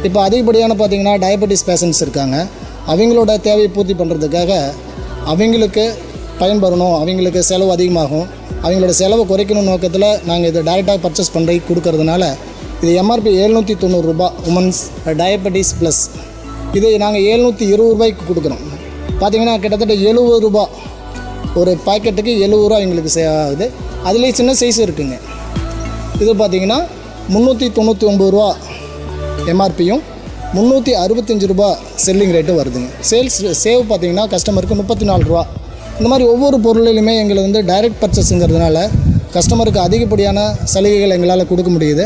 இப்போ அதிகப்படியான பார்த்திங்கன்னா டயபெட்டிஸ் பேஷண்ட்ஸ் இருக்காங்க. அவங்களோட தேவையை பூர்த்தி பண்ணுறதுக்காக அவங்களுக்கு பயன்பெறணும், அவங்களுக்கு செலவு அதிகமாகும், அவங்களோட செலவை குறைக்கணும் நோக்கத்தில் நாங்கள் இதை டைரெக்டாக பர்ச்சேஸ் பண்ணி கொடுக்கறதுனால இது எம்ஆர்பி 790 ரூபா உமன்ஸ் டயபெட்டிஸ் ப்ளஸ். இது நாங்கள் 720 ரூபாய்க்கு கொடுக்குறோம். பார்த்திங்கன்னா கிட்டத்தட்ட 70 ரூபா ஒரு பாக்கெட்டுக்கு 70 ரூபா எங்களுக்கு ஆகுது. அதுலேயே சின்ன சைஸ் இருக்குங்க. இது பார்த்திங்கன்னா 399 ரூபா எம்ஆர்பியும் 365 ரூபா செல்லிங் ரேட்டும் வருதுங்க. சேவ் பார்த்திங்கன்னா கஸ்டமருக்கு 34 ரூபா. இந்த மாதிரி ஒவ்வொரு பொருளிலுமே எங்களுக்கு டைரக்ட் பர்ச்சேஸுங்கிறதுனால கஸ்டமருக்கு அதிகப்படியான சலுகைகள் எங்களால் கொடுக்க முடியுது.